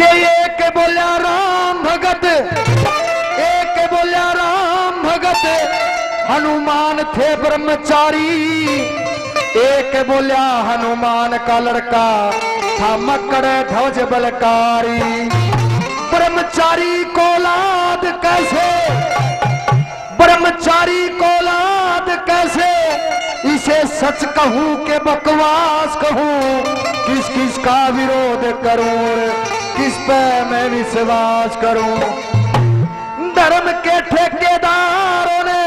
के एक बोलिया राम भगत, एक बोलिया राम भगत, हनुमान थे ब्रह्मचारी। एक बोलिया हनुमान का लड़का था मकड़ ध्वज बलकारी। ब्रह्मचारी को औलाद कैसे, ब्रह्मचारी को औलाद कैसे, इसे सच कहूं के बकवास कहूं, किस किस का विरोध करूं, किस पे मैं विश्वास करूं। धर्म के ठेकेदारों ने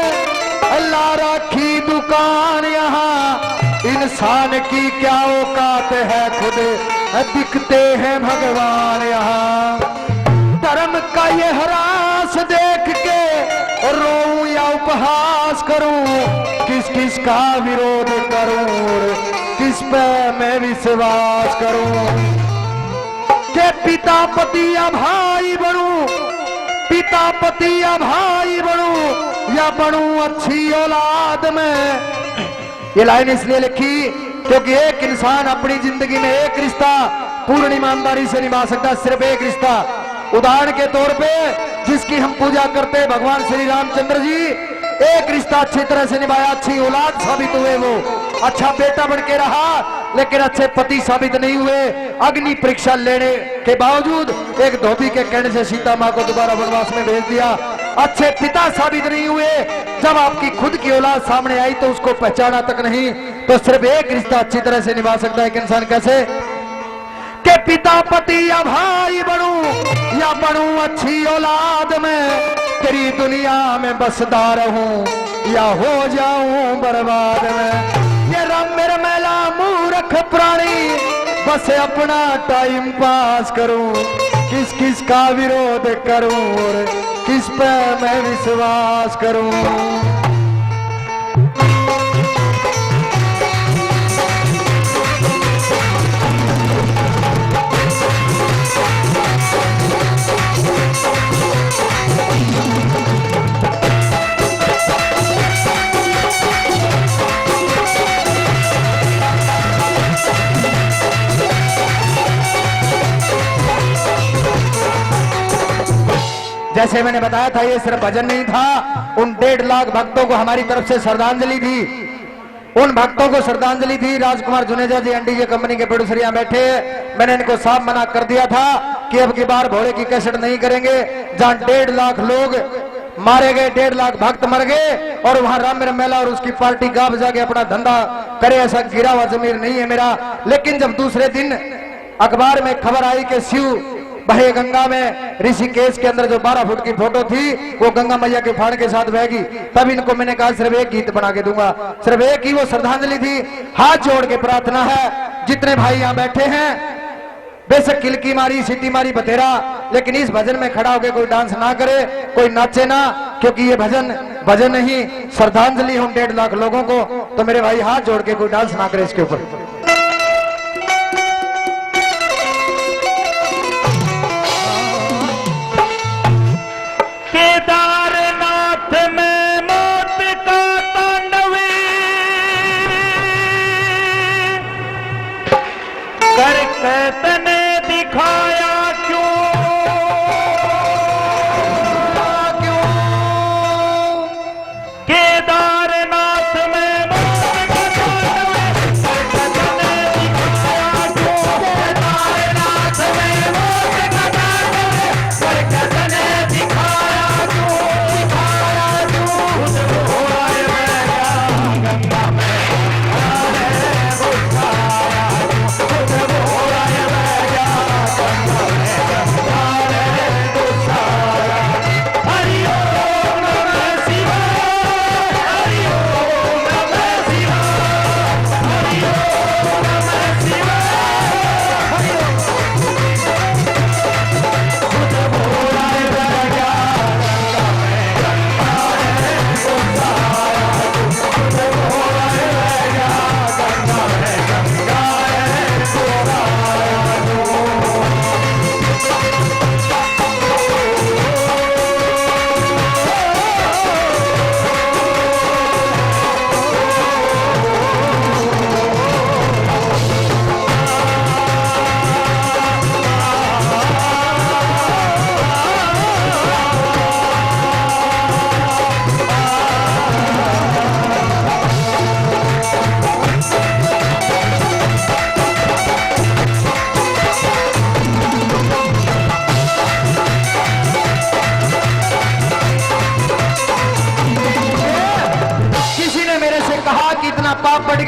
अल्लाह रखी दुकान यहाँ, इंसान की क्या औकात है, खुद दिखते हैं भगवान यहाँ। धर्म का ये हरास देख के रोऊं या उपहास करूं, किस किस का विरोध करूं, किस पे मैं विश्वास करूं। के पिता पति या भाई बनूं, पिता पति या भाई बनूं, या बनूं अच्छी औलाद में। ये लाइन इसलिए लिखी क्योंकि एक इंसान अपनी जिंदगी में एक रिश्ता पूर्ण ईमानदारी से निभा सकता, सिर्फ एक रिश्ता। उदाहरण के तौर पे जिसकी हम पूजा करते हैं भगवान श्री रामचंद्र जी, एक रिश्ता अच्छी तरह से निभाया, अच्छी औलाद साबित हुए, वो अच्छा बेटा बन के रहा, लेकिन अच्छे पति साबित नहीं हुए। अग्नि परीक्षा लेने के बावजूद एक धोबी के कहने से सीता माँ को दोबारा वनवास में भेज दिया। अच्छे पिता साबित नहीं हुए, जब आपकी खुद की औलाद सामने आई तो उसको पहचाना तक नहीं। तो सिर्फ एक रिश्ता अच्छी तरह से निभा सकता है एक इंसान, कैसे के पिता पति या भाई बनूं, या बनूं अच्छी औलाद में। तेरी दुनिया में बसदा रहूं या हो जाऊं बर्बाद में। ये राम मेरा मैला मूर्ख प्राणी, बस अपना टाइम पास करूं, किस किस का विरोध करूं और किस पे मैं विश्वास करूं। जैसे मैंने बताया था, ये सिर्फ भजन नहीं था, उन 1.5 लाख भक्तों को हमारी तरफ से श्रद्धांजलि थी। उन भक्तों को श्रद्धांजलि थी। राजकुमार जुनेजा जी एनडीजे कंपनी के प्रोड्यूसर यहाँ बैठे, मैंने इनको साफ मना कर दिया था कि अब की बार भोले की कैसेट नहीं करेंगे। जहां 1.5 लाख लोग मारे गए, 1.5 लाख भक्त मर गए, और वहां राम मेला और उसकी पार्टी गा बजा के अपना धंधा करे, ऐसा गिरा हुआ जमीर नहीं है मेरा। लेकिन जब दूसरे दिन अखबार में खबर आई कि शिव बहे गंगा में, ऋषिकेश के अंदर जो 12 फुट की फोटो थी वो गंगा मैया के फाड़ के साथ बहेगी, तब इनको मैंने कहा सिर्फ एक गीत बना के दूंगा। सिर्फ एक ही वो श्रद्धांजलि थी। हाथ जोड़ के प्रार्थना है, जितने भाई यहाँ बैठे हैं, बेशक किलकी मारी, सीटी मारी, बतेरा, लेकिन इस भजन में खड़ा होकर कोई डांस ना करे, कोई नाचे ना, क्योंकि ये भजन नहीं, श्रद्धांजलि हम 1.5 लाख लोगों को। तो मेरे भाई हाथ जोड़ के कोई डांस ना करे इसके ऊपर। केदारनाथ में मौत का तांडव करके तने दिखाया क्यों, केदारनाथ में मौत का तांडव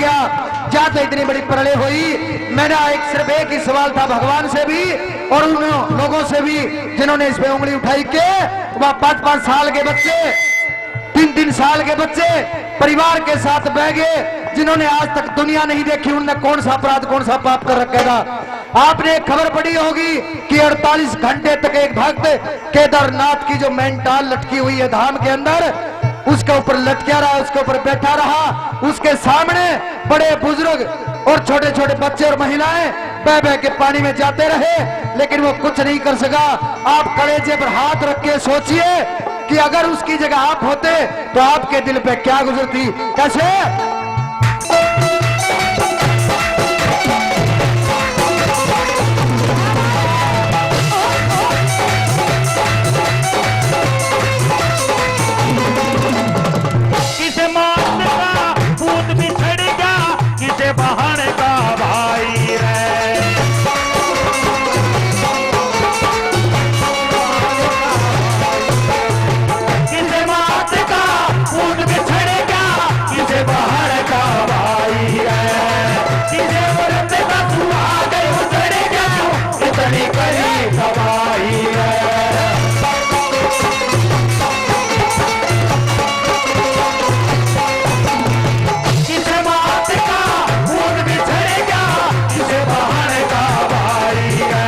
क्या जा तो इतनी बड़ी प्रलय हुई। मेरा सिर्फ एक ही सवाल था भगवान से भी और उन लोगों से भी जिन्होंने इस पे उंगली उठाई के वह 5-5 साल के बच्चे, 3-3 साल के बच्चे परिवार के साथ बह गए, जिन्होंने आज तक दुनिया नहीं देखी, उनने कौन सा अपराध कौन सा पाप कर रखेगा। आपने एक खबर पढ़ी होगी कि 48 घंटे तक एक भक्त केदारनाथ की जो मेंटाल लटकी हुई है धाम के अंदर, उसके ऊपर लटका रहा, उसके ऊपर बैठा रहा, उसके सामने बड़े बुजुर्ग और छोटे छोटे बच्चे और महिलाएं बह बह के पानी में जाते रहे, लेकिन वो कुछ नहीं कर सका। आप कलेजे पर हाथ रख के सोचिए कि अगर उसकी जगह आप होते तो आपके दिल पे क्या गुजरती। कैसे किसे मौत का भूत बिछड़ेगा, किसे बहाने का भाई रे। किसे मौत का भूत बिछड़ेगा, किसे बहाने का भाई रे। किसे औरत का सुहाग उतरेगा, इतनी करी तबाही है। किसे मौत का भूत बिछड़ेगा, किसे बहाने का भाई है।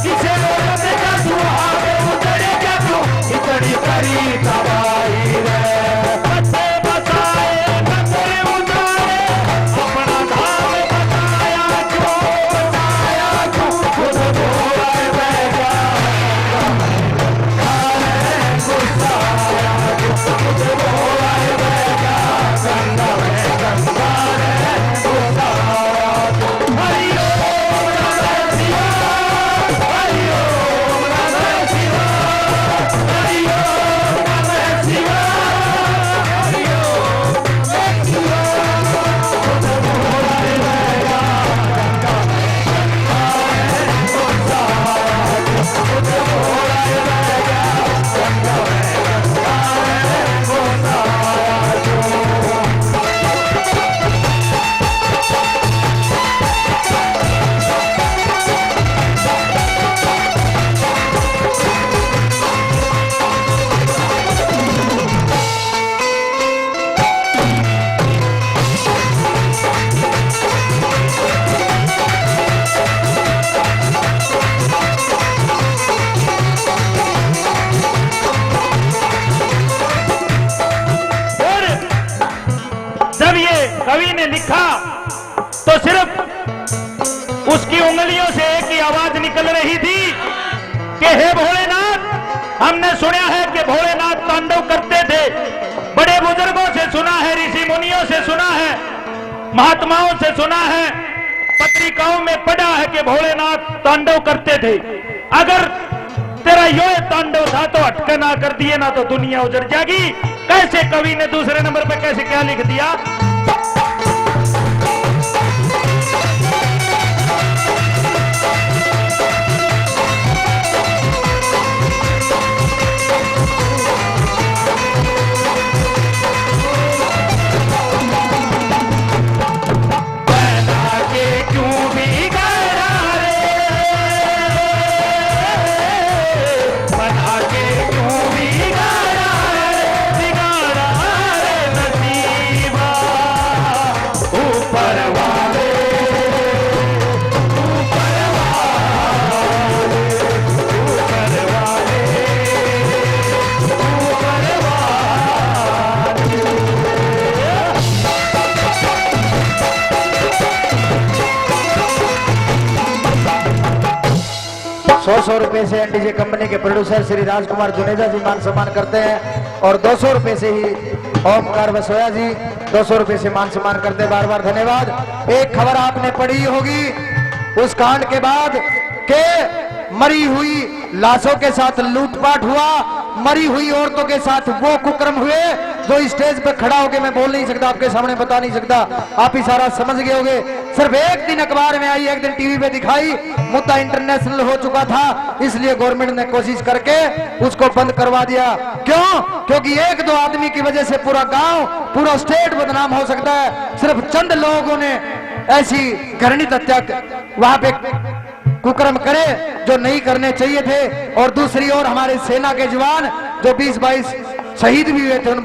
किसे औरत का सुहाग उतरेगा, इतनी करी तबाही है। बच्चे बसाए बच्चे उतारे, अपना धाम बताया क्यों, बताया क्यों, खुद बोला बेगा। गुस्सा आया क्यों, खुद बोला बेगा। गंगा में गंगा है, गुस्सा आया क्यों। हरि ओम नमः शिवाय, हरि ओम नमः शिवाय, हरि ओम नमः शिवाय, हरि ओम नमः शिवाय। खुद बोला बेगा, गंगा में गंगा है, गुस्सा आया क्यों, खुद बोला बेगा। गंगा में गंगा है, गुस्सा आया क्यों। और जब ये कवि ने लिखा तो सिर्फ उसकी उंगलियों से एक ही आवाज निकल रही थी कि हे भोलेनाथ। हमने सुना है कि भोलेनाथ तांडव करते थे, बड़े बुजुर्गों से सुना है, ऋषि मुनियों से सुना है, महात्माओं से सुना है, पत्रिकाओं में पढ़ा है कि भोलेनाथ तांडव करते थे। अगर तेरा यो तांडव था तो हटके ना कर दिए ना तो दुनिया उजड़ जाएगी। कैसे कवि ने दूसरे नंबर पे कैसे क्या लिख दिया। बना के क्यों बिगाड़ा रे, बना के क्यों बिगाड़ा रे, बिगाड़ा रे नसीबा। ऊपर वाले, ऊपर वाले, ऊपर वाले, ऊपर वाले। 100 रुपए से एनडीजे कंपनी के प्रोड्यूसर श्री राजकुमार जुनेजा जी मान सम्मान करते हैं और 200 रुपए से ही ओमकार बसोया जी 200 रुपए से मान सम्मान करते हैं। बार बार धन्यवाद। एक खबर आपने पढ़ी होगी उस कांड के बाद के मरी हुई लाशों के साथ लूटपाट हुआ, मरी हुई औरतों के साथ वो कुकर्म हुए जो स्टेज पे खड़ा होके मैं बोल नहीं सकता, आपके सामने बता नहीं सकता, आप ही सारा समझ गए होगे। सिर्फ एक दिन अखबार में आई, एक दिन टीवी पे दिखाई, मुद्दा इंटरनेशनल हो चुका था, इसलिए गवर्नमेंट ने कोशिश करके उसको बंद करवा दिया। क्यों? क्योंकि एक दो आदमी की वजह से पूरा गांव, पूरा स्टेट बदनाम हो सकता है। सिर्फ चंद लोगों ने ऐसी घृणित हत्या वहां पे कुकर्म करे जो नहीं करने चाहिए थे। और दूसरी ओर हमारे सेना के जवान जो 20-22 शहीद भी हुए थे उन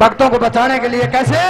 भक्तों को बचाने के लिए। कैसे?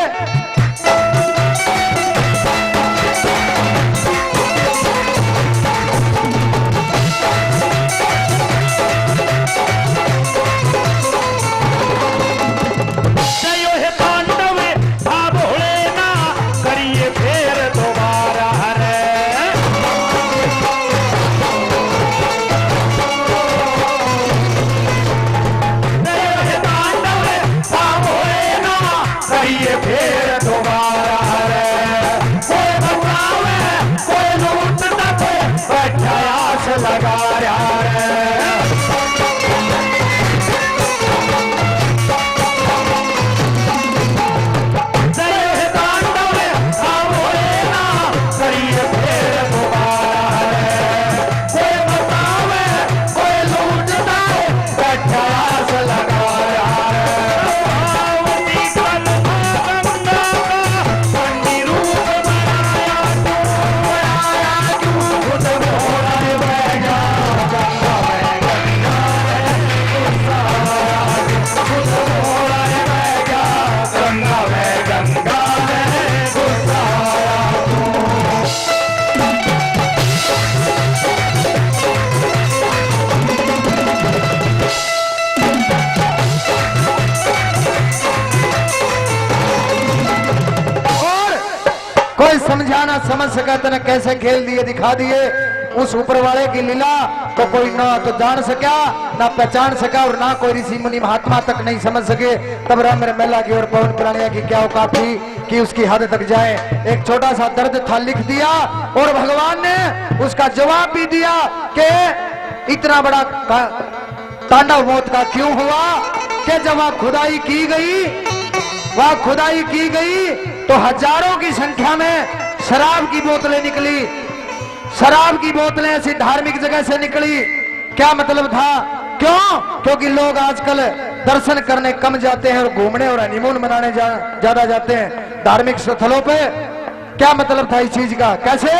कोई समझाना समझ सका तने कैसे खेल दिए, दिखा दिए उस ऊपर वाले की लीला। तो कोई ना तो जान सका, ना पहचान सका, और ना कोई ऋषि मुनि महात्मा तक नहीं समझ सके। तब राम मेला की और पवन प्राणिया की क्या औकात थी कि उसकी हद तक जाए। एक छोटा सा दर्द था, लिख दिया, और भगवान ने उसका जवाब भी दिया कि इतना बड़ा तांडव मौत का क्यों हुआ कि जब वहां खुदाई की गई, वहां खुदाई की गई तो हजारों की संख्या में शराब की बोतलें निकली। शराब की बोतलें ऐसी धार्मिक जगह से निकली। क्या मतलब था? क्यों? क्योंकि लोग आजकल दर्शन करने कम जाते हैं और घूमने और हनीमून मनाने ज्यादा जाते हैं धार्मिक स्थलों पे। क्या मतलब था इस चीज का? कैसे?